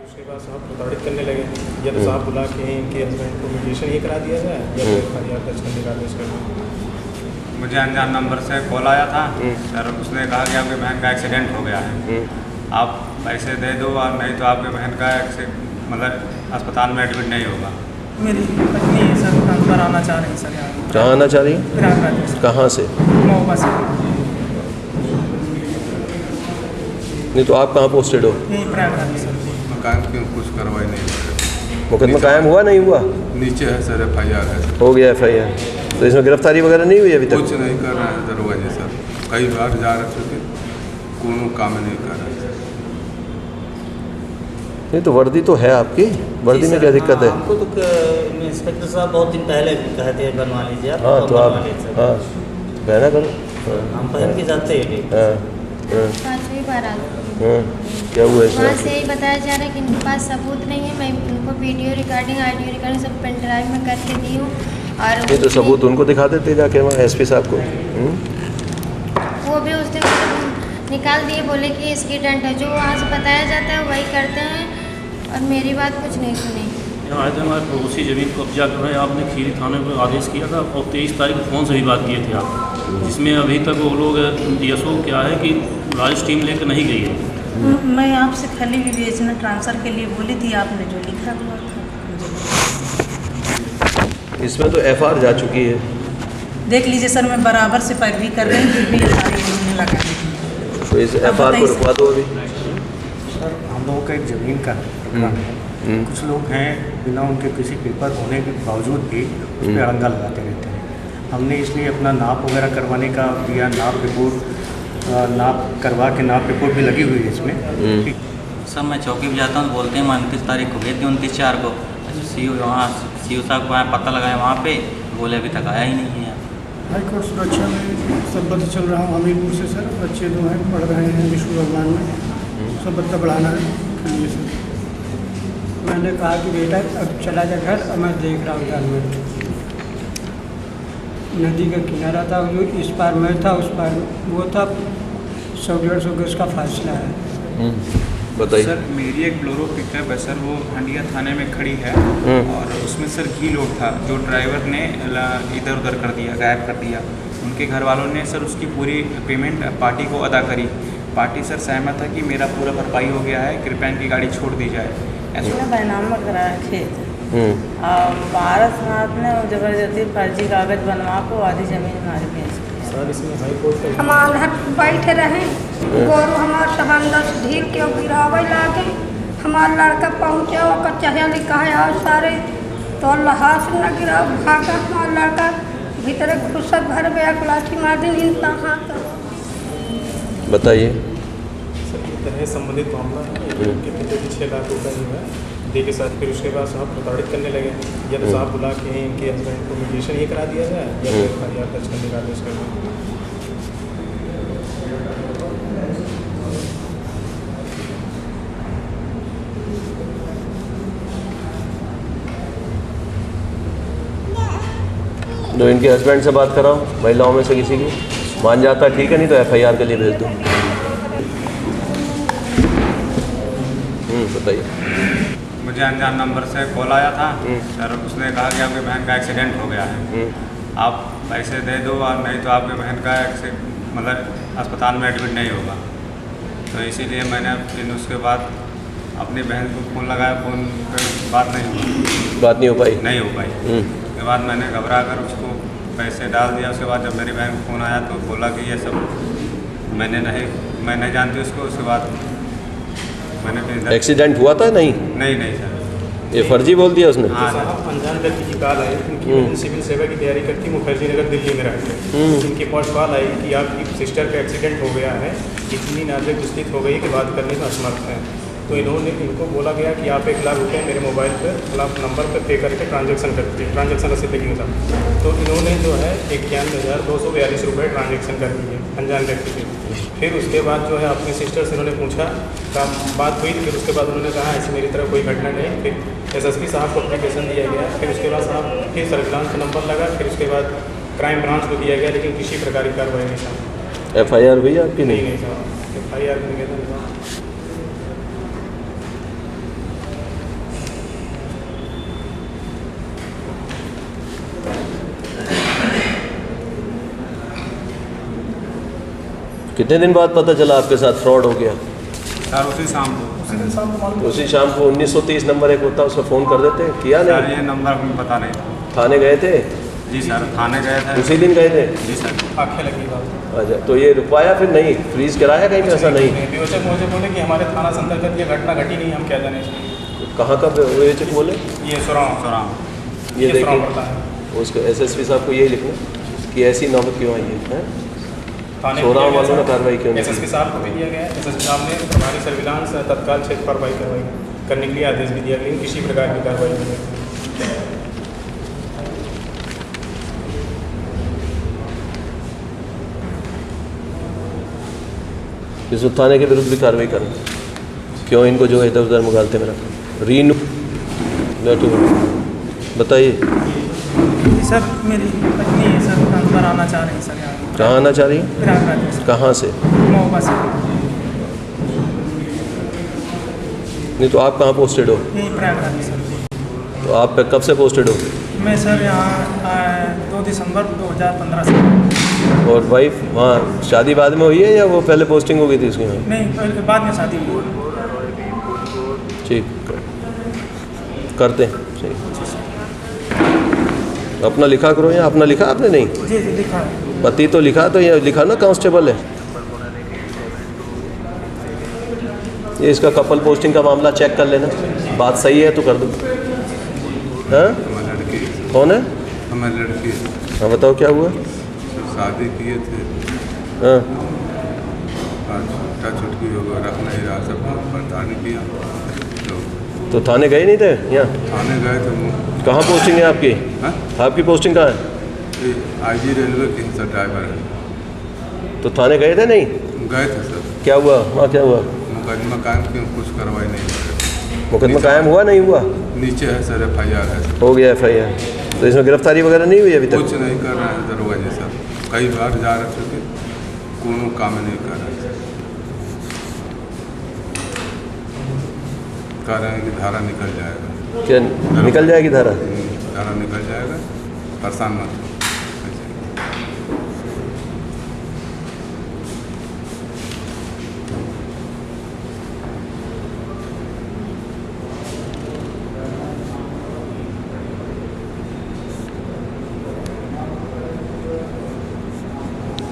उसके बाद साहब प्रताड़ित करने लगे, या तो साहब बुला के इनके हस्बैंड को मीडिएशन ही करा दिया जाए या फिर FIR दर्ज करने का आदेश कर दें। मुझे अनजान नंबर से कॉल आया था सर, उसने कहा कि आपकी बहन का एक्सीडेंट हो गया है, आप पैसे दे दो और नहीं तो आपकी बहन का मतलब अस्पताल में एडमिट नहीं होगा। मेरी पत्नी है सर, ट्रांसफर आना चाह रही है सर यहाँ। कहाँ आना चाह रही है? प्रयागराज से। कहाँ से? महोबा से। नहीं तो आप कहाँ पोस्टेड हो? यहीं प्रयागराज सर। मकान क्यों कुछ कार्रवाई नहीं? मुकदमा कायम हुआ नहीं हुआ? नीचे है सर, FIR है। हो गया FIR, तो इसमें गिरफ्तारी वगैरह नहीं हुई अभी तक? कुछ नहीं कर रहे हैं दरोगा जी सर, कई बार जा रहे थे, कोनो काम नहीं कर रहे हैं। नहीं तो वर्दी तो है आपकी, वर्दी में क्या दिक्कत है? हमको तो इंस्पेक्टर साहब बहुत दिन पहले कहे थे बनवा लीजिए आप। हाँ तो आप हाँ पहना करो। हम पहन के जाते हैं। पाँचवीं बार क्या हुआ इसमें? वहाँ से यही बताया जा रहा है कि इनके पास सबूत नहीं है। मैं उनको वीडियो रिकॉर्डिंग ऑडियो रिकॉर्डिंग सब पेन ड्राइव में करके दी हूँ। और ये तो सबूत उनको दिखा देते जाके वहाँ SP साहब को। वो भी उस दिन निकाल दिए, बोले कि इसकी डंड है, जो वहाँ से बताया जाता है वही करते हैं और मेरी बात कुछ नहीं सुनी। आए थे हमारे पड़ोसी ज़मीन कब्जा कर रहे हैं, आपने खीरी थाने को आदेश किया था और 23 तारीख को फ़ोन से भी बात किए थे आप, जिसमें अभी तक वो लोग DSO क्या है कि राइस टीम लेकर नहीं गई है। मैं आपसे खाली विवेचना ट्रांसफ़र के लिए बोली थी, आपने जो लिखा हुआ था। इसमें तो FR जा चुकी है। देख लीजिए सर, मैं बराबर से पैरवी कर रही हूँ, फिर भी FR लगा दी। तो इस FR को रुकवा दो अभी। सर हम लोगों का एक ज़मीन का प्रकरण है, कुछ लोग हैं बिना उनके किसी पेपर होने के बावजूद भी उस पर अड़ंगा लगाते रहते हैं। हमने इसलिए अपना नाप वगैरह करवाने का दिया, नाप रिपोर्ट नाप करवा के नाप रिपोर्ट भी लगी हुई है इसमें। सर मैं चौकी पर जाता हूँ, बोलते हैं 29 तारीख को गए थे, 29/4 को CO वहाँ CO साहब को पता लगाया, वहाँ पे बोले अभी तक आया ही नहीं है। हाईकोर्ट सुरक्षा में संबद्ध चल रहा हूँ हमीरपुर से सर। बच्चे जो हैं पढ़ रहे हैं विष्णु भगवान में, संबद्ध बढ़ाना है सर। मैंने कहा कि बेटा अब चला जा घर, अब मैं देख रहा हूँ घर में। नदी का किनारा था, जो इस पार मैं था, उस पार वो था, 100-150 गज का फासला है। बताइए सर, मेरी एक ब्लोरो पिकअप है सर, वो हंडिया थाने में खड़ी है और उसमें सर घी लोड था, जो ड्राइवर ने इधर उधर कर दिया, गायब कर दिया। उनके घर वालों ने सर उसकी पूरी पेमेंट पार्टी को अदा करी। पार्टी सर सहमत है कि मेरा पूरा भरपाई हो गया है, कृपया इनकी गाड़ी छोड़ दी जाए। इसने बैनामा कराया खेत और भारत नाथ ने जबरदस्ती फर्जी कागज बनवा को आधी ज़मीन हमारी बेच दी। सर इसमें हाई कोर्ट का हमार हट बैठे रहे, गोरू हमार सबंदर ढील के गिरावे लागे। हमार लड़का पहुँचा, ओकर चाहे लिखा है और सारे तो लहास न गिरा, भागा। हमार लड़का भीतर घुसत भर गया, लाठी मार दी इंसान हाथ। बताइए। सर ये तरह संबंधित मामला है, उनके पिता की 6 लाख रुपये जो है दे के साथ फिर उसके बाद साहब प्रताड़ित करने लगे, या तो साहब बुला के इनके हस्बैंड को मीडिएशन ही करा दिया जाए या फिर FIR दर्ज करने का आदेश कर दें। जो इनके हस्बैंड से बात कराओ, महिलाओं में से किसी की मान जाता है ठीक है, नहीं तो FIR के लिए भेज दो। बताइए। मुझे अनजान नंबर से कॉल आया था सर, उसने कहा कि आपकी बहन का एक्सीडेंट हो गया है, आप पैसे दे दो और नहीं तो आपकी बहन का मतलब अस्पताल में एडमिट नहीं होगा। तो इसीलिए मैंने फिर उसके बाद अपनी बहन को फ़ोन लगाया, फ़ोन पर बात नहीं हो पाई। उसके बाद मैंने घबरा कर उसको पैसे डाल दिया। उसके बाद जब मेरी बहन को फ़ोन आया तो बोला कि ये सब मैं नहीं जानती उसको। उसके बाद मैंने फिर एक्सीडेंट हुआ था? नहीं सर, ये फर्जी बोल दिया उसने। हाँ साहब अनजान व्यक्ति की कॉल आई, उनकी बहन सिविल सेवा की तैयारी करती है, मुखर्जी नगर दिल्ली में रहते हैं। इनके पास कॉल आई कि आपकी सिस्टर का एक्सीडेंट हो गया है, इतनी नाजुक स्थिति हो गई कि बात करने में असमर्थ हैं। तो इनको बोला गया कि आप 1 लाख रुपये मेरे मोबाइल पर खिलाफ नंबर पर पे करके ट्रांजैक्शन करते हैं, ट्रांजैक्शन रसीद लगेगा। तो इन्होंने जो है 91,242 रुपये ट्रांजैक्शन कर दी है अनजान व्यक्ति से। फिर उसके बाद जो है अपने सिस्टर से उन्होंने पूछा, बात हुई। फिर उसके बाद उन्होंने कहा ऐसी मेरी तरफ कोई घटना नहीं। फिर SSP साहब को एप्लीकेशन दिया गया। फिर उसके बाद साहब फिर सर्विलांस का नंबर लगा। फिर उसके बाद क्राइम ब्रांच को दिया गया, लेकिन किसी प्रकार की कार्रवाई नहीं साहब। FIR हुई आपकी? नहीं साहब, FIR निवेदन कितने दिन बाद पता चला आपके साथ फ्रॉड हो गया? सर उसी शाम को। तो उसी शाम को 1930 नंबर एक होता है, उसको फ़ोन कर देते, किया सर नहीं? ये नंबर हमें पता नहीं था। थाने गए थे? जी सर थाने गए थे। उसी दिन गए थे? जी सर। आंखें लगी बात। अच्छा, तो ये रुकवाया फिर नहीं, फ्रीज कराया कहीं पे? ऐसा नहीं। विवेचक मुझे बोले कि हमारे थाना से अंतर्गत ये घटना घटी नहीं, हम क्या जाने। कहाँ का विवेचक बोले? ये सुराम ये देखिए पड़ता है उसको एसएसपी साहब को यही लिखना कि ऐसी नौबत क्यों आई है। थाने सोराम वालों ने कार्रवाई क्यों नहीं? एसएसपी साहब को भी दिया गया। एसएसपी साहब ने प्रभारी सर्विलांस तत्काल क्षेत्र कार्रवाई करने के लिए आदेश भी दिया, लेकिन किसी प्रकार की कार्रवाई नहीं हुई। इस थाने के विरुद्ध भी कार्रवाई करना, क्यों इनको जो इधर उधर मुगालते में रखा। रीनू बताइए। सर मेरी पत्नी है सर, ट्रांसफर आना चाह रही है सर यहाँ। कहाँ आना चाह रही है? प्रयागराज से। कहाँ से? महोबा से। नहीं तो आप कहाँ पोस्टेड हो? यही प्रयागराज सर। तो आप कब से पोस्टेड हो? मैं सर यहाँ 2 दिसंबर 2015 से। और वाइफ वहाँ शादी बाद में हुई है या वो पहले पोस्टिंग हो गई थी उसकी? नहीं पहले बाद में शादी हुई। ठीक करते हैं। ठीक, अपना लिखा करो। या अपना लिखा आपने? नहीं जी लिखा है। पति तो लिखा, तो ये लिखा ना कांस्टेबल है। ये इसका कपल पोस्टिंग का मामला चेक कर लेना, बात सही है तो कर दो। हाँ लड़की कौन है? हमारी लड़की। हाँ बताओ क्या हुआ? शादी किए थे, हाँ आज छुट्टा छुटकी हो गया, रख नहीं रहा, सब पता नहीं किया। तो थाने गए नहीं थे? यहाँ थाने गए थे। कहाँ पोस्टिंग है आपकी? हाँ? आपकी पोस्टिंग कहाँ है? IG रेलवे के सर ड्राइवर है। तो थाने गए थे? नहीं गए थे सर। क्या हुआ वहाँ? क्या हुआ? मुकदमा कायम क्यों, कुछ कार्रवाई नहीं। मुकदमा कायम हुआ नहीं हुआ? नीचे है सर FIR है। हो गया FIR। तो इसमें गिरफ्तारी वगैरह नहीं हुई अभी तक? कुछ नहीं कर रहे हैं दरोगा जी सर, कई बार जा रहे थे, कोनो काम नहीं कर रहे हैं। कह रहे हैं कि धारा निकल जाएगा। क्या निकल जाएगी धारा? धारा निकल जाएगा, परेशान मत हो।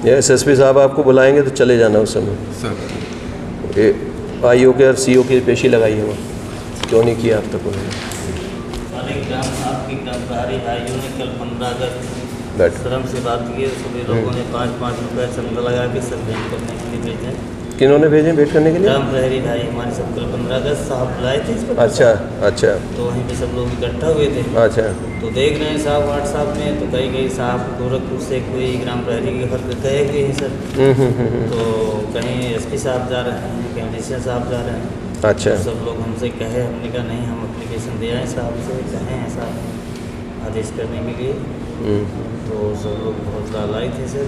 ये SSP साहब आपको बुलाएंगे तो चले जाना उस समय। सर IO के और CO की पेशी लगाई है वहाँ, क्यों नहीं किया अब तक उन्होंने? आपकी ग्राम प्रहरी भाइयों ने कल 15 अगस्त बैठ श्रम से बात की है। सभी लोगों ने 5-5 रुपये चंदा लगा के सब भेंट करने के लिए भेजे। किन्होंने भेजे भेंट करने के लिए? ग्राम प्रहरी भाई हमारे सब कल 15 अगस्त साहब बुलाए थे इस पर। अच्छा अच्छा। तो वहीं पे सब लोग इकट्ठा हुए थे। अच्छा। तो देख रहे हैं साहब व्हाट्सएप में, तो कई साहब गोरखपुर से कोई ग्राम प्रहरी के घर पे गए हुए हैं सर। तो कहीं SP साहब जा रहे हैं, कहीं DC साहब जा रहे हैं। अच्छा। तो सब लोग हमसे कहे, हमने कहा नहीं हम एप्लीकेशन दे आए साहब से, कहें ऐसा आदेश करने के लिए। तो सब लोग बहुत लालाई थे सर।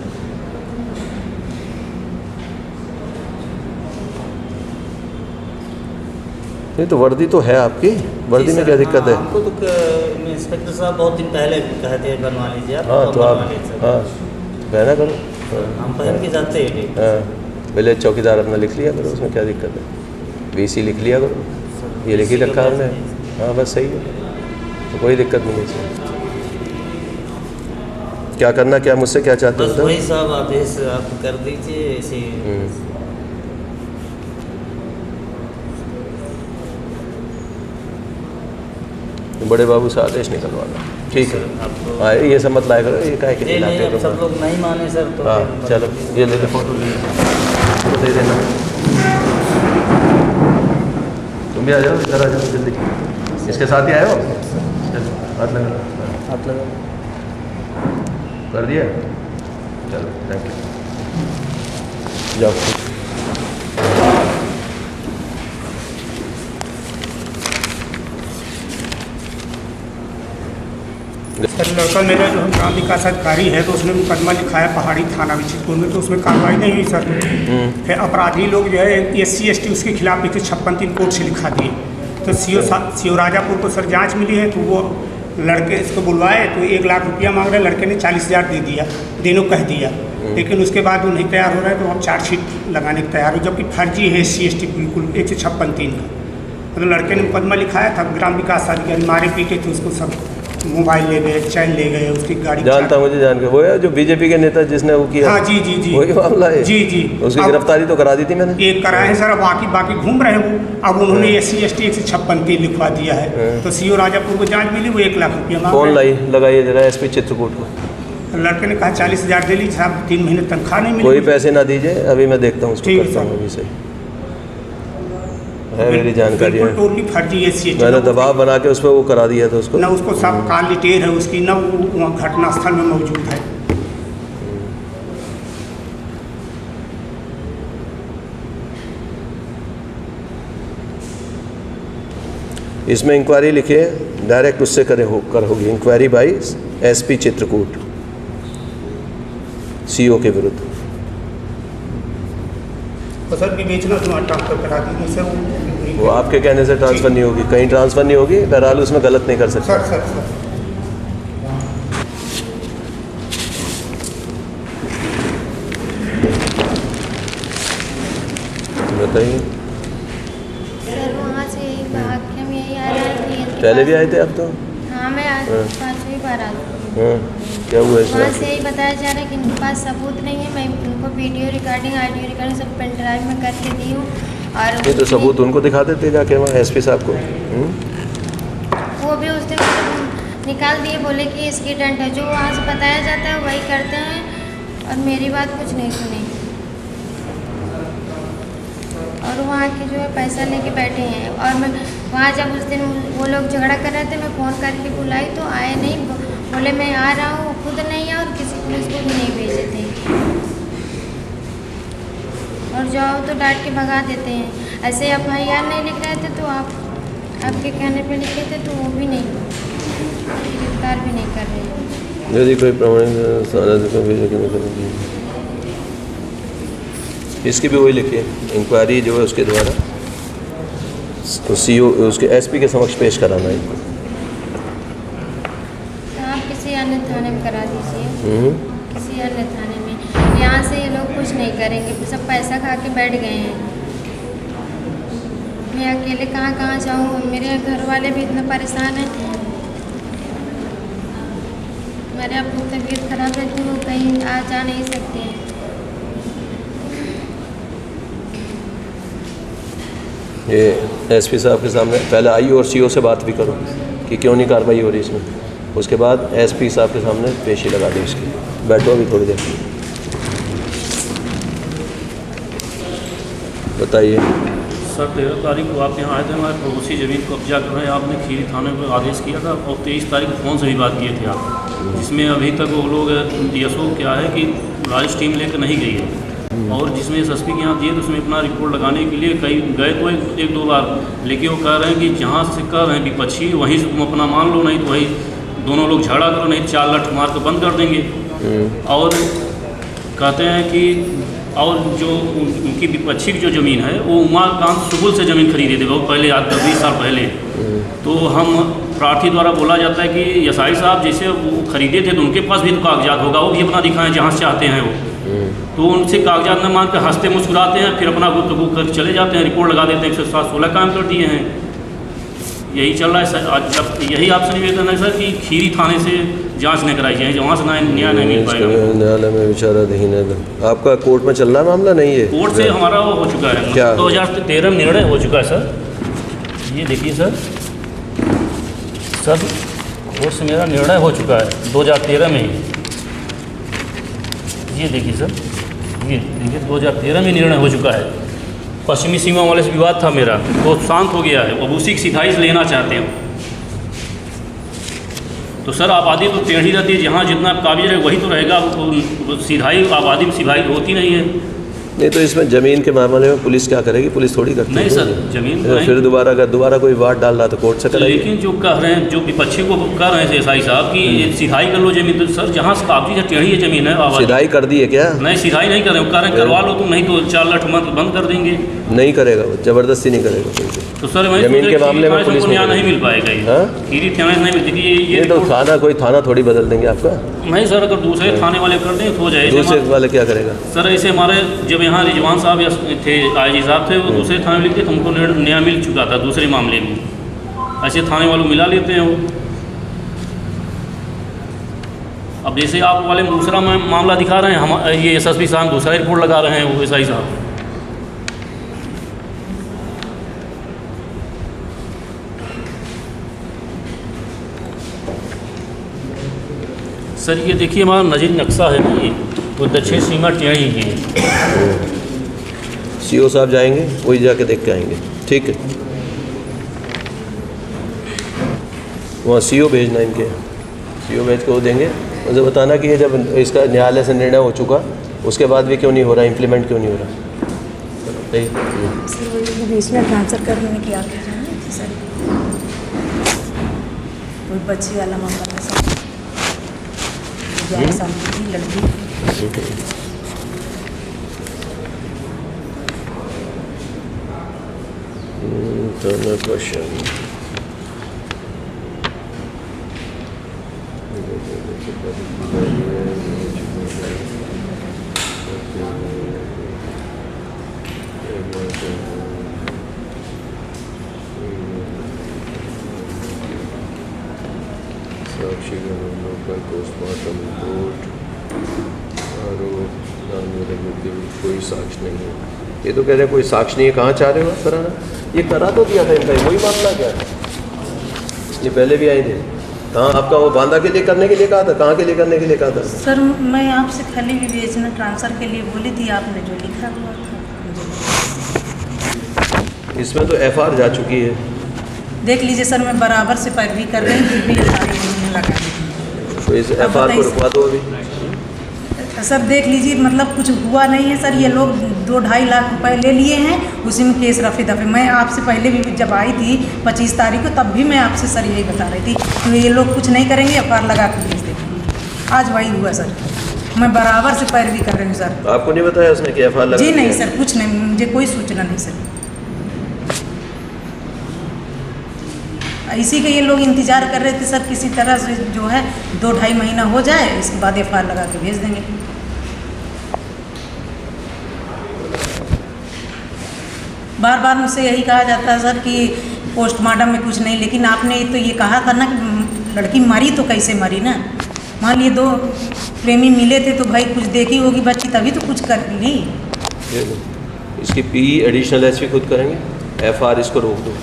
नहीं तो वर्दी तो है आपकी, वर्दी में क्या दिक्कत है? हमको तो इंस्पेक्टर साहब बहुत दिन पहले कहे थे बनवा लीजिए आप। हाँ तो आप हाँ पहना करो। हम पहन के जाते हैं। हाँ विलेज चौकीदार अपना लिख लिया करो, उसमें क्या दिक्कत है? VC लिख लिया करो, ये लिख ही रखा हमने। हाँ बस सही है, तो कोई दिक्कत नहीं है इसमें। क्या करना, क्या मुझसे क्या चाहते हो? बस वही साहब आदेश आप कर दीजिए ऐसे। बड़े बाबू से आदेश निकलवाना, ठीक है? हाँ ये सब मत लाया करो, ये काहे के लाते हो? सब लोग नहीं माने सर तो हाँ चलो ये ले लो, फोटो ले फोटो दे देना। तुम भी आ जाओ, इधर आ जाओ जल्दी। इसके साथ ही आए हो? चलो हाथ लगा, हाथ लगा। कर दिया? चलो थैंक यू, जाओ। सर लड़का मेरा जो ग्राम विकास अधिकारी है, तो उसने मुकदमा लिखा है पहाड़ी थाना विचित्रपुर में, तो उसमें कार्रवाई नहीं हुई सर। फिर अपराधी लोग जो है SC ST उसके खिलाफ लिखे 56 3 कोर्ट से लिखा दिए। तो CO राजापुर को सर जांच मिली है, तो वो लड़के इसको बुलवाए तो 1 लाख रुपया मांग रहे, लड़के ने 40,000 दे दिया, देनो कह दिया। लेकिन उसके बाद वो नहीं तैयार हो रहा है, तो हम चार्जशीट लगाने को तैयार हो, जबकि फर्जी है SC/ST बिल्कुल 156(3) का। मतलब लड़के ने मुकदमा लिखाया था, ग्राम विकास अधिकारी मारे पीटे थे उसको, सब मोबाइल ले गए, चैन ले गए, उसकी गाड़ी जानता मुझे जान के, वो है जो बीजेपी के नेता जिसने वो किया। हाँ जी जी जी वही मामला है। जी जी उसकी गिरफ्तारी तो करा दी थी मैंने। एक कराए हैं सर, अब बाकी घूम रहे हैं वो। अब उन्होंने SC/ST 156(3) लिखवा दिया है, तो CO राजापुर को जांच मिली, वो 1 लाख रुपया मांग फोन लगाइए जरा SP चित्रकूट को। लड़के ने कहा 40,000 दे लीजिए साहब, 3 महीने तनख्वाह नहीं मिली। कोई पैसे ना दीजिए, अभी मैं देखता हूँ, उसको करता हूँ अभी से है मेरी जानकारी है। टोटली फर्जी SC/ST मैंने दबाव बना के उस पर वो करा दिया था उसको। ना उसको सब काल डिटेल है उसकी, ना वो घटना स्थल में मौजूद है। इसमें इंक्वायरी लिखिए, डायरेक्ट उससे कर होगी inquiry by SP Chitrakoot CO के विरुद्ध। तो सर विवेचना तुम्हारा ट्रांसफर करा दी सर, वो आपके कहने से ट्रांसफ़र नहीं होगी, कहीं ट्रांसफ़र नहीं होगी, बहरहाल उसमें गलत नहीं कर सकते। सर बताइए। सर वहाँ से यही भाग के हम यही आ रहे थे। पहले भी आए थे आप तो? हाँ मैं आज 5वीं बार आ गई। क्या हुआ इसमें? वहाँ से यही बताया जा रहा है कि इनके पास सबूत नहीं है। मैं उनको वीडियो रिकॉर्डिंग ऑडियो रिकॉर्डिंग सब पेन ड्राइव में करके दी हूँ। और ये तो सबूत उनको दिखा देते जाके वहाँ SP साहब को। वो भी उस दिन निकाल दिए, बोले कि इसकी टेंट है, जो वहाँ से बताया जाता है वही करते हैं, और मेरी बात कुछ नहीं सुनी। और वहाँ के जो है पैसा लेके बैठे हैं। और मैं वहाँ जब उस दिन वो लोग झगड़ा कर रहे थे, मैं फ़ोन करके बुलाई तो आए नहीं, बोले मैं आ रहा हूँ, खुद नहीं आए और किसी पुलिस को भी नहीं भेजे थे। और जाओ तो डांट के भगा देते हैं। ऐसे FIR नहीं लिख रहे थे तो आपके कहने पे लिखे थे, तो वो भी नहीं, गिरफ्तार भी नहीं कर रहे। यदि कोई प्रमाणिक इसकी भी वही लिखिए, इंक्वायरी जो है उसके द्वारा तो CO उसके SP के समक्ष पेश कराना है इनको। आप किसी अन्य थाने में करा दीजिए, किसी अन्य थाने में। यहाँ से ये लोग कुछ नहीं करेंगे, सब पैसा खा के बैठ गए हैं। मैं अकेले कहाँ जाऊँ, मेरे घर वाले भी इतना परेशान हैं। मेरे अपनी तबीयत खराब रहती है, वो कहीं आ जा नहीं सकते हैं। ये SP साहब के सामने पहले IO और CO से बात भी करो कि क्यों नहीं कार्रवाई हो रही इसमें, उसके बाद SP साहब के सामने पेशी लगा दी इसकी। बैठो अभी थोड़ी देर, बताइए। सर 13 तारीख को आप यहाँ आए थे, हमारे पड़ोसी ज़मीन कब्जा कर रहे हैं, आपने खीरी थाने पर आदेश किया था, और 23 तारीख को फ़ोन से भी बात किए थे आप, जिसमें अभी तक वो लोग DSO क्या है कि राइस टीम लेकर नहीं गई है। और जिसमें SSP के यहाँ दिए तो उसमें अपना रिपोर्ट लगाने के लिए कई गए तो 1-2 बार, लेकिन वो कह रहे हैं कि जहाँ से कह रहे हैं विपक्षी वहीं से तुम अपना मान लो, नहीं तो वही दोनों लोग झगड़ा करो, नहीं 4 लठ मार कर बंद कर देंगे। और कहते हैं कि और जो उनकी विपक्षी की जो ज़मीन है वो उमाकांत सुगुल से ज़मीन खरीदे थे बहुत पहले, आज 20 साल पहले। तो हम प्रार्थी द्वारा बोला जाता है कि SI साहब जैसे वो खरीदे थे तो उनके पास भी तो कागजात होगा, वो भी अपना दिखाएं जहाँ से चाहते हैं वो। तो उनसे कागजात न मान कर हंसते मुस्कुराते हैं, फिर अपना गुफ्तगू कर चले जाते हैं, रिपोर्ट लगा देते हैं, 116 काम कर दिए हैं। यही चल रहा है सर। आज जब यही आपसे निवेदन है सर कि खीरी थाने से जांच न कराई जाए, वहाँ से न्याय नहीं मिल पाएगा। न्यायालय में विचाराधीन है। आपका कोर्ट में चल रहा है मामला? नहीं है, कोर्ट से हमारा वो हो चुका है, क्या 2013 में निर्णय हो चुका है सर। ये देखिए सर कोर्ट से मेरा निर्णय हो चुका है 2013 में ही। ये देखिए सर, ये देखिए 2013 में निर्णय हो चुका है। पश्चिमी सीमा वाले से विवाद था मेरा, तो शांत हो गया है। अब उसी की सिधाई से लेना चाहते हैं। तो सर आबादी तो टेढ़ी रहती है, जहाँ जितना काबिज है वही तो रहेगा, सिधाई आबादी में सिधाई होती नहीं है। नहीं तो इसमें ज़मीन के मामले में पुलिस क्या करेगी? पुलिस थोड़ी करती है। नहीं सर, ज़मीन फिर दोबारा कोई वाद डाल रहा तो कोर्ट से कराइए। लेकिन जो कह रहे हैं, जो विपक्षी को कह रहे हैं SI साहब कि सिधाई कर लो ज़मीन, तो सर जहाँ से काबिज है टेढ़ी है ज़मीन है, सिधाई कर दी है क्या? नहीं सिधाई नहीं कर रहे, कह रहे हैं करवा लो तुम, नहीं तो 4 लाख बंद कर देंगे। नहीं करेगा, वो ज़बरदस्ती नहीं करेगा बिल्कुल। तो सर मैं जमीन के मामले में पुलिस न्याय नहीं मिल पाएगा ये। हाँ? खीरी थाने नहीं मिलती ये तो थाना कोई थाना थोड़ी बदल देंगे आपका। नहीं सर, अगर दूसरे थाने वाले कर दें तो हो जाए। दूसरे वाले क्या करेगा सर? ऐसे हमारे जब यहाँ रिजवान साहब थे, IG साहब थे, वो दूसरे थाने में लिखते थे, हमको न्याय मिल चुका था दूसरे मामले में। ऐसे थाने वालों मिला लेते हैं वो। अब जैसे आप वाले दूसरा मामला दिखा रहे हैं, हम ये SSP साहब दूसरा रिपोर्ट लगा रहे हैं, वो SI साहब। सर ये देखिए हमारा नजीर नक्शा है ना, ये वो दक्षिण सीमा टेढ़ी है। CO साहब जाएंगे, वही जाके देख के आएंगे। ठीक है, वहाँ CO भेजना इनके, CO भेज के वो देंगे। मुझे बताना कि ये जब इसका न्यायालय से निर्णय हो चुका उसके बाद भी क्यों नहीं हो रहा, इम्प्लीमेंट क्यों नहीं हो रहा। सर बीच में ट्रांसफ़र करने की आप सर कोई बच्ची वाला मामला था सर, 11 साल की लड़की। क्वेश्चन साक्षी का पोस्टमार्टम रिपोर्ट कोई साक्ष्य नहीं है। ये तो कह रहे हैं कोई साक्ष्य नहीं है। कहाँ चाह रहे हो आप कराना? ये करा तो दिया था इनका, वही मामला क्या है? ये पहले भी आए थे। कहाँ आपका वो बांदा के लिए करने के लिए कहा था? कहाँ के लिए करने के लिए कहा था? सर मैं आपसे खाली विवेचना ट्रांसफ़र के लिए बोली थी, आपने जो लिखा हुआ था। इसमें तो FR जा चुकी है। देख लीजिए सर, मैं बराबर से पैरवी कर रही हूँ, फिर भी लगा तो इस FR को रुकवा दो अभी। सर देख लीजिए, मतलब कुछ हुआ नहीं है सर। ये लोग 2-2.5 लाख रुपए ले लिए हैं, उसी में केस रफे दफे। मैं आपसे पहले भी जब आई थी 25 तारीख को, तब भी मैं आपसे सर यही बता रही थी कि ये लोग कुछ नहीं करेंगे, FR लगा के भेज देंगे। आज वही हुआ सर, मैं बराबर से पैरवी कर रही हूँ सर। आपको नहीं बताया उसने कि FR लगा? जी नहीं सर, कुछ नहीं, मुझे कोई सूचना नहीं सर। इसी के ये लोग इंतज़ार कर रहे थे सर, किसी तरह से जो है 2-2.5 महीना हो जाए, इसके बाद FR लगा के भेज देंगे। बार बार मुझसे यही कहा जाता है सर कि पोस्टमार्टम में कुछ नहीं, लेकिन आपने तो ये कहा था ना कि लड़की मरी तो कैसे मरी ना। मान लिए 2 प्रेमी मिले थे तो भाई कुछ देखी होगी बच्ची, तभी तो कुछ कर ली। इसकी PE एडिशनल SP खुद करेंगे, FR इसको रोक दो,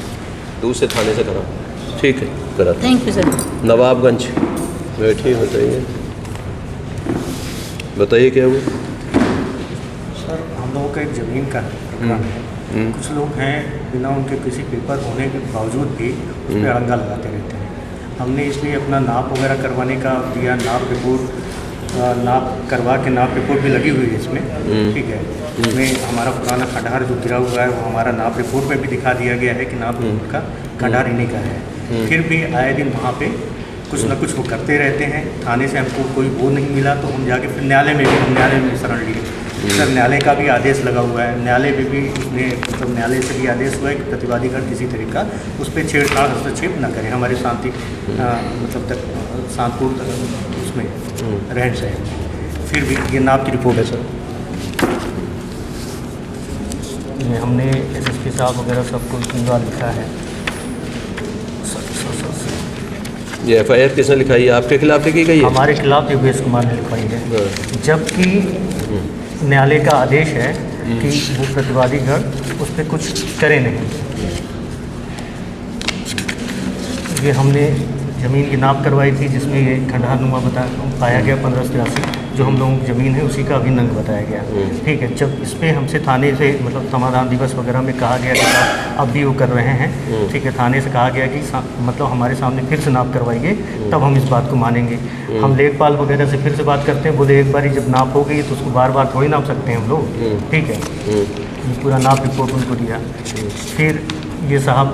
दूसरे थाने से कराओ। ठीक है, करा। Thank you sir. नवाबगंज बैठिए, बताइए बताइए क्या हुआ? सर हम लोगों का एक ज़मीन का प्रकरण है। कुछ लोग हैं बिना उनके किसी पेपर होने के बावजूद भी उस पर अड़ंगा लगाते रहते हैं। हमने इसलिए अपना नाप वगैरह करवाने का दिया, नाप रिपोर्ट नाप करवा के नाप रिपोर्ट भी लगी हुई है इसमें। ठीक है, इसमें हमारा पुराना खंडहर जो गिरा हुआ है वो हमारा नाप रिपोर्ट में भी दिखा दिया गया है कि नाप रिपोर्ट का खंडहर इन्हीं का है। फिर भी आए दिन वहाँ पे कुछ ना कुछ वो करते रहते हैं। थाने से हमको कोई वो नहीं मिला तो हम जाके फिर न्यायालय में शरण लिए। सर न्यायालय का भी आदेश लगा हुआ है, न्यायालय में भी उसने मतलब न्यायालय से भी आदेश हुआ है कि प्रतिवादीगण किसी तरह का उस पर छेड़छाड़ हस्तक्षेप न करें, हमारे शांति मतलब शांतिपूर्ण उसमें रहन सहन। फिर भी ये नाप की रिपोर्ट है सर। ये हमने SSP साहब वगैरह सबको इतना लिखा है। ये FIR किसने लिखाई है? आपके खिलाफ लिखी गई है? हमारे खिलाफ योगेश कुमार ने लिखवाई है, जबकि न्यायालय का आदेश है कि वो प्रतिवादीगण उस पर कुछ करे नहीं। ये हमने ज़मीन की नाप करवाई थी जिसमें ये खंडहरनुमा पाया गया 1583, जो हम लोगों की ज़मीन है उसी का अभिनंग बताया गया। ठीक है, जब इस पर हमसे थाने से मतलब समाधान दिवस वगैरह में कहा गया कि अब भी वो कर रहे हैं। ठीक है, थाने से कहा गया कि मतलब हमारे सामने फिर से नाप करवाइए, तब हम इस बात को मानेंगे। हम लेखपाल वगैरह से फिर से बात करते हैं, बोले एक बार जब नाप हो गई तो उसको बार बार थोड़ी नाप सकते हैं हम लोग। ठीक है, पूरा नाप रिपोर्ट उनको दिया। फिर ये साहब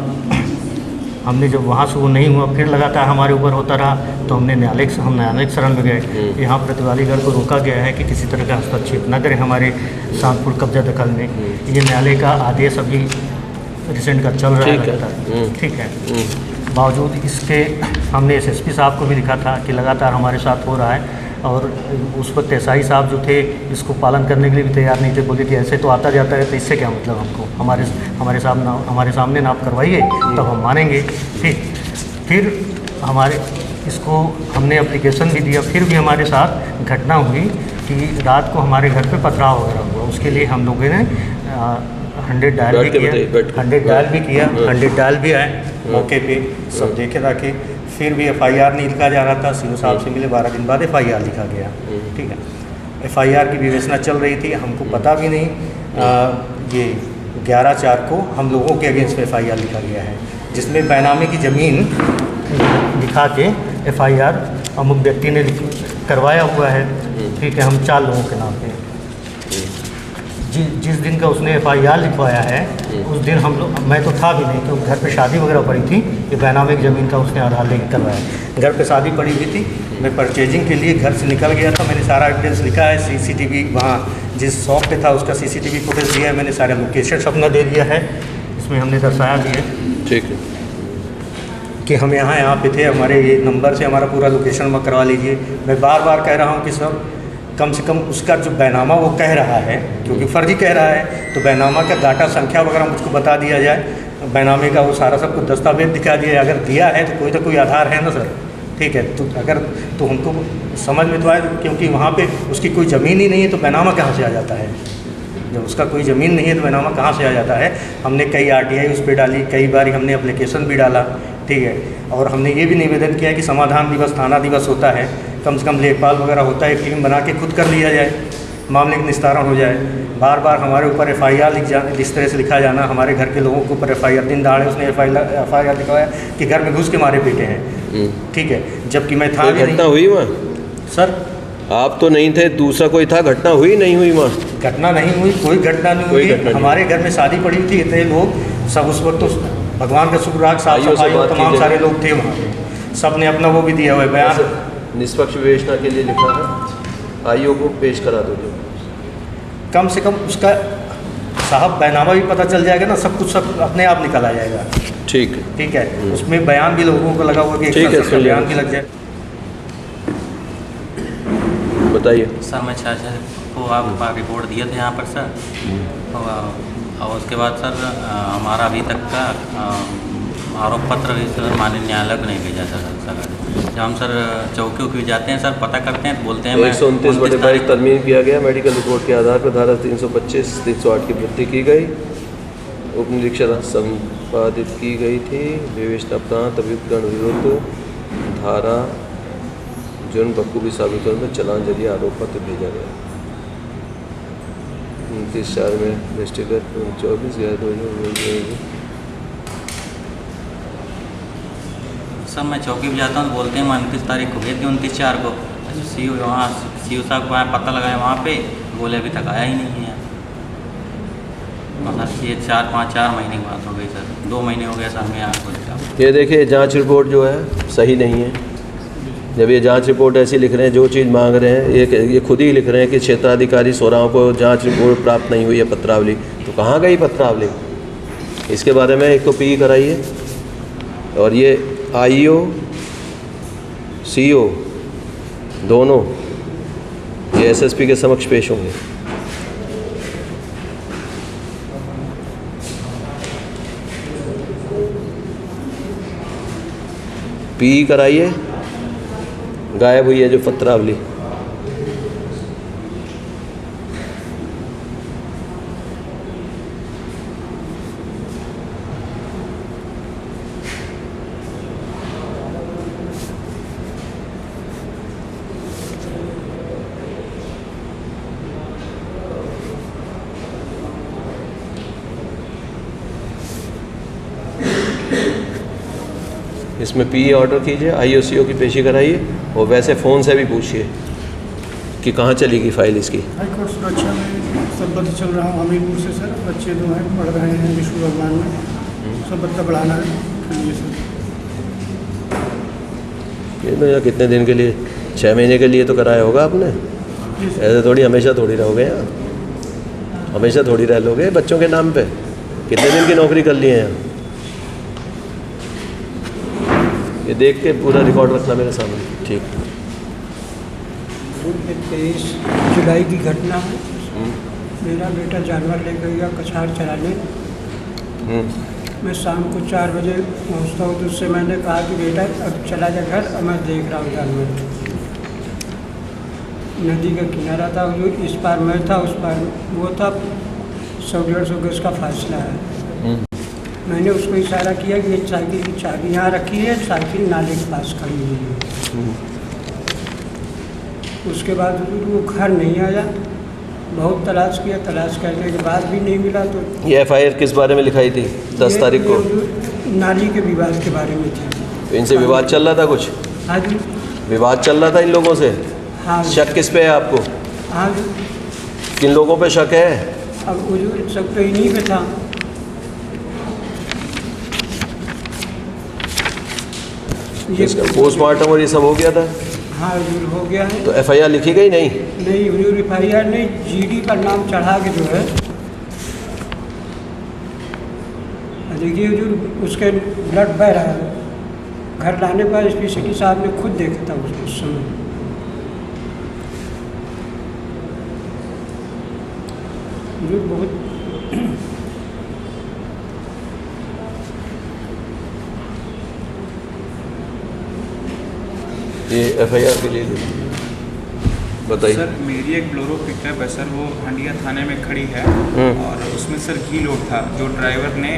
हमने जब वहाँ से वो नहीं हुआ, फिर लगातार हमारे ऊपर होता रहा, तो हम न्यायालय शरण में गए। यहाँ प्रतिवादीगढ़ को रोका गया है कि किसी तरह का हस्तक्षेप न करें हमारे शांतपुर कब्जा दखल में। ये न्यायालय का आदेश अभी रिसेंट का चल रहा है, ठीक है। बावजूद इसके हमने SSP साहब को भी लिखा था कि लगातार हमारे साथ हो रहा है, और उस वक्त SI साहब जो थे इसको पालन करने के लिए भी तैयार नहीं थे। बोले कि ऐसे तो आता जाता है, तो इससे क्या मतलब हमको, हमारे सामने नाप करवाइए तब हम मानेंगे। ठीक, फिर हमारे इसको हमने एप्लीकेशन भी दिया, फिर भी हमारे साथ घटना हुई कि रात को हमारे घर पे पथराव वगैरह हुआ। उसके लिए हम लोगों ने 100 डायल भी किया, 100 डायल भी आए मौके पे, सब देखे ताकि फिर भी FIR नहीं लिखा जा रहा था। CO साहब से मिले 12 दिन बाद FIR लिखा गया, ठीक है। FIR की विवेचना चल रही थी, हमको पता भी नहीं। ये 11/4 को हम लोगों के अगेंस्ट FIR लिखा गया है, जिसमें बैनामे की ज़मीन दिखा के FIR अमुक व्यक्ति ने करवाया हुआ है, ठीक है, हम 4 लोगों के नाम पे। जिस दिन का उसने FIR लिखवाया है उस दिन हम लोग, मैं तो था भी नहीं क्योंकि घर पे शादी वगैरह पड़ी थी, ये बैनामे की ज़मीन का उसने आधार लेकर करवाया। घर पे शादी पड़ी हुई थी, मैं परचेजिंग के लिए घर से निकल गया था, मैंने सारा एविडेंस लिखा है। CCTV वहाँ जिस शॉप पे था उसका CCTV फुटेज दिया है, मैंने सारा लोकेशन अपना दे दिया है, इसमें हमने दर्शाया भी है, ठीक है, कि हम यहाँ पे थे, हमारे ये नंबर से हमारा पूरा लोकेशन करवा लीजिए। मैं बार बार कह रहा हूँ कि सर कम से कम उसका जो बैनामा वो कह रहा है, क्योंकि फर्जी कह रहा है, तो बैनामा का डाटा संख्या वगैरह मुझको बता दिया जाए, बैनामे का वो सारा सब कुछ दस्तावेज दिखा दिया जाए। अगर दिया है तो कोई आधार है ना सर, ठीक है। तो अगर तो हमको समझ में तो आए, क्योंकि वहाँ पे उसकी कोई ज़मीन ही नहीं है तो बैनामा कहाँ से आ जाता है। जब उसका कोई ज़मीन नहीं है तो बैनामा कहाँ से आ जाता है। हमने कई RTI उस पर डाली, कई बार हमने एप्लीकेशन भी डाला, ठीक है। और हमने ये भी निवेदन किया कि समाधान दिवस, थाना दिवस होता है, कम से कम लेखपाल वगैरह होता है, एक टीम बना के खुद कर लिया जाए, मामले का निस्तारण हो जाए। बार बार हमारे ऊपर FIR इस तरह से लिखा जाना, हमारे घर के लोगों के ऊपर FIR, दिन दहाड़े उसने FIR लिखवाया कि घर में घुस के मारे पीटे हैं, ठीक है, जबकि मैं था भी नहीं। घटना हुई वहाँ सर? आप तो नहीं थे, दूसरा कोई था, घटना हुई नहीं हुई वहाँ? घटना नहीं हुई, कोई घटना नहीं हुई। हमारे घर में शादी पड़ी हुई थी, इतने लोग सब उस वक्त तो भगवान का शुक्र रहा, साफ सफाई और तमाम सारे लोग थे वहाँ पे, सब ने अपना वो भी दिया हुआ है बयान। निष्पक्ष विवेचना के लिए लिखा है, आईओ को पेश करा दो। जो कम से कम उसका साहब बैनामा भी पता चल जाएगा ना, सब कुछ सब अपने आप निकल आ जाएगा, ठीक है, ठीक है। उसमें बयान भी लोगों को लगा हुआ कि ठीक है, बयान भी लग जाए। बताइए सर, मैं 6 को आपका रिपोर्ट दिया था यहाँ पर सर, और उसके बाद सर हमारा अभी तक का आरोप पत्र भी सर माननीय न्यायालय को नहीं भेजा सर। जब हम सर चौकी उकी जाते हैं सर, पता करते हैं, बोलते हैं 129/22 तरमीम किया गया। मेडिकल रिपोर्ट के आधार पर धारा 325, 308 की वृद्धि की गई। उप निरीक्षक संपादित की गई थी। विवेचना प्रांत अभियुक्तगण विरुद्ध धारा जुर्म बखूबी साबित होने पर चालान जरिए आरोप पत्र भेजा गया। 29/4 में व्यक्तिगत 24 सर मैं चौकी भी जाता हूँ, बोलते हैं 29 तारीख को गई थी, 29/4 को CO साहब को आया, पता लगाया वहाँ पे, बोले अभी तक आया ही नहीं है। मतलब ये 4 महीने की बात हो गई सर, 2 महीने हो गया सर हमें यहाँ। ये देखिए जांच रिपोर्ट जो है सही नहीं है। जब ये जांच रिपोर्ट ऐसी लिख रहे हैं, जो चीज़ मांग रहे हैं, ये खुद ही लिख रहे हैं कि क्षेत्राधिकारी सोराव को जांच रिपोर्ट प्राप्त नहीं हुई है पत्रावली, तो कहाँ गई पत्रावली? इसके बारे में एक तो PE कराइए, और ये IO CO दोनों ये SSP के समक्ष पेश होंगे। PE कराइए, गायब हुई है जो पत्रावली। इसमें PE ऑर्डर कीजिए, IO CO की पेशी कराइए, और वैसे फ़ोन से भी पूछिए कि कहाँ चलेगी फाइल इसकी। हाईकोर्ट सुरक्षा में संबद्ध चल रहा हूँ हमीरपुर से सर। बच्चे 2 हैं, पढ़ रहे हैं विष्णु भगवान में, सब बच्चा बढ़ाना है, सर। ये तो यार कितने दिन के लिए, 6 महीने के लिए तो कराया होगा आपने। ऐसे थोड़ी हमेशा थोड़ी रहोगे यहाँ, हमेशा थोड़ी रह लोगे बच्चों के नाम पे। कितने दिन की नौकरी कर ली है यहाँ? ये देख के पूरा रिकॉर्ड रखना मेरे सामने। ठीक। 23 जुलाई की घटना है। मेरा बेटा जानवर लेकर गया कछार चराने। मैं शाम को 4 बजे पहुंचता हूँ, तो उससे मैंने कहा कि बेटा अब चला जा घर, अब मैं देख रहा हूँ जानवर। नदी का किनारा था, जो इस पार मैं था, उस पार वो था। 100-150 गज का फासला है। मैंने उसको इशारा किया कि ये साइकिल की चाबी यहाँ रखी है, साइकिल नाले के पास खड़ी हुई है। उसके बाद वो घर नहीं आया। बहुत तलाश किया, तलाश करने के बाद भी नहीं मिला। तो ये FIR किस बारे में लिखाई थी 10 तारीख को? नाली के विवाद के बारे में थी। तो इनसे विवाद चल रहा था कुछ? हाँ जी। विवाद चल रहा था इन लोगों से? हाँ। शक किस पे है आपको? हाँ जी। किन लोगों पे शक है? अब हुजूर शक तो इन्हीं पे था। इसका पोस्टमार्टम और ये सब हो गया था? हाँ हुजूर हो गया है। तो FIR लिखी गई नहीं? नहीं हुजूर, FIR नहीं, GD पर नाम चढ़ा के जो है, देखिए हुजूर उसके ब्लड बह रहा है। घर लाने पर SP सिटी साहब ने खुद देखा था उस समय। हुजूर बहुत ये FIR के लिए बताइए। सर मेरी एक ब्लोरो पिकअप है सर, वो हंडिया थाने में खड़ी है और उसमें सर घी लोड था, जो ड्राइवर ने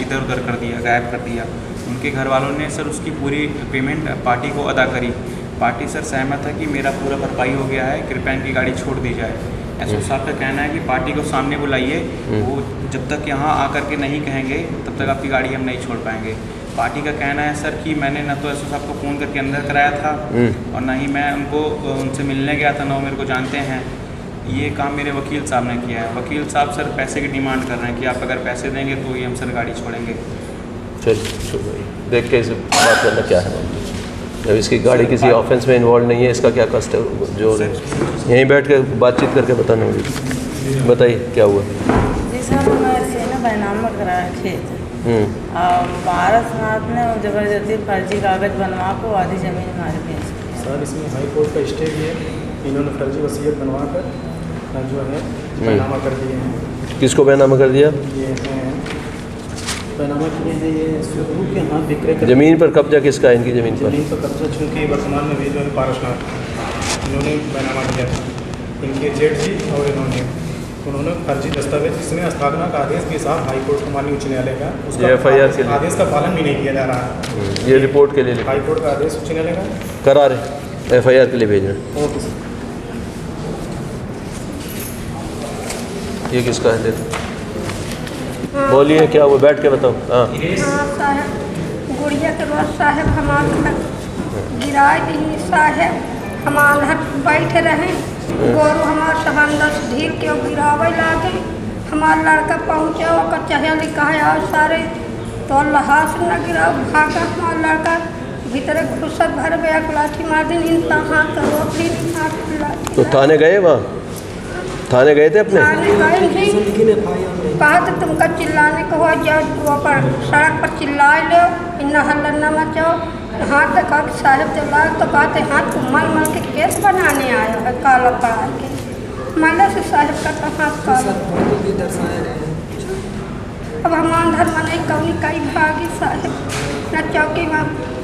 इधर उधर कर दिया, गायब कर दिया। उनके घर वालों ने सर उसकी पूरी पेमेंट पार्टी को अदा करी। पार्टी सर सहमत है कि मेरा पूरा भरपाई हो गया है, कृपया इनकी गाड़ी छोड़ दी जाए। SO साहब का कहना है कि पार्टी को सामने बुलाइए, वो जब तक यहाँ आकर के नहीं कहेंगे तब तक आपकी गाड़ी हम नहीं छोड़ पाएंगे। पार्टी का कहना है सर कि मैंने न तो SO साहब को फ़ोन करके अंदर कराया था और ना ही मैं उनसे मिलने गया था, ना वो मेरे को जानते हैं। ये काम मेरे वकील साहब ने किया है। वकील साहब सर पैसे की डिमांड कर रहे हैं कि आप अगर पैसे देंगे तो ही हम सर गाड़ी छोड़ेंगे। चलिए देख के इसे बात करना क्या है। जब इसकी गाड़ी किसी ऑफेंस में इन्वॉल्व नहीं है, इसका क्या कष्ट है जो यहीं बैठ के बातचीत करके बताना मुझे। बताइए क्या हुआ? जी सर, मैं ऐसे ना बैनामा कराया खेत। भारत नाथ ने जबरदस्ती फर्जी कागज बनवा को आधी ज़मीन हमारे बेच दी। सर इसमें हाई कोर्ट का स्टे भी है। इन्होंने फर्जी वसीयत बनवा कर जो है बैनामा कर दिए हैं। किसको बैनामा कर दिया? ये बैनामा किए हैं ये सुरभू के हाथ विक्रय। ज़मीन पर कब्जा किसका है? इनकी ज़मीन पर कब्जा चूँकि वर्तमान में भी जो है पारसनाथ, इन्होंने बैनामा किया था। इनके जेठ जी और उन्होंने फर्जी दस्तावेज, जिसमें स्थापना का आदेश के साथ हाई कोर्ट को माननीय उच्च न्यायालय का उसका FIR के लिए आदेश का पालन भी नहीं किया जा रहा है। ये रिपोर्ट के लिए हाई कोर्ट का आदेश उच्च न्यायालय का करा रहे, FIR के लिए भेज रहे। Okay sir. ये किसका है? बोलिए क्या हुआ, बैठ के बताओ। हाँ साहब, गुड़िया के बाद साहब हमारे घर गिराए दी साहब, हमारे घर बैठे रहे। गोरू हमारे सबंदर ढील के गिरावे लागे। हमारा लड़का पहुँचा, ओकर चढ़िया लिखा है सारे तो लहास न गिरा भागा। हमारा लड़का भीतर घुसत भर गया, लाठी मार दी। इंतहा करो फिर हाथ। तो थाने गए? वहाँ थाने गए थे अपने? कहा तो तुमका चिल्लाने को हो जाओ, वो पर सड़क पर चिल्लाए लो, इन्ना हल्ला न मचाओ। हाथ तक साहब चला तो कहते हाथ को मल मल के केस बनाने आया है काला पड़ा के। माला से साहब का तो हाथ काला। अब हम अंधर मने कौनी कई भागी साहब न चौकी में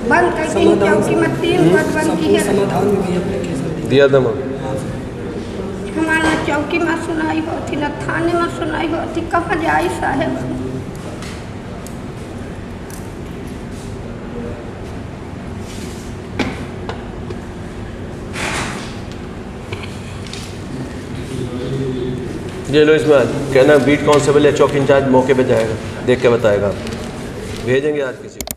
बंद कर दी। चौकी में 3 बार बंद की है दिया दम। हमारा चौकी में सुनाई होती, न थाने में सुनाई होती, कहाँ जाई साहब। ये लो, इसमें कहना बीट कांस्टेबल या चौकी इंचार्ज मौके पे जाएगा, देख के बताएगा। भेजेंगे आज किसी को।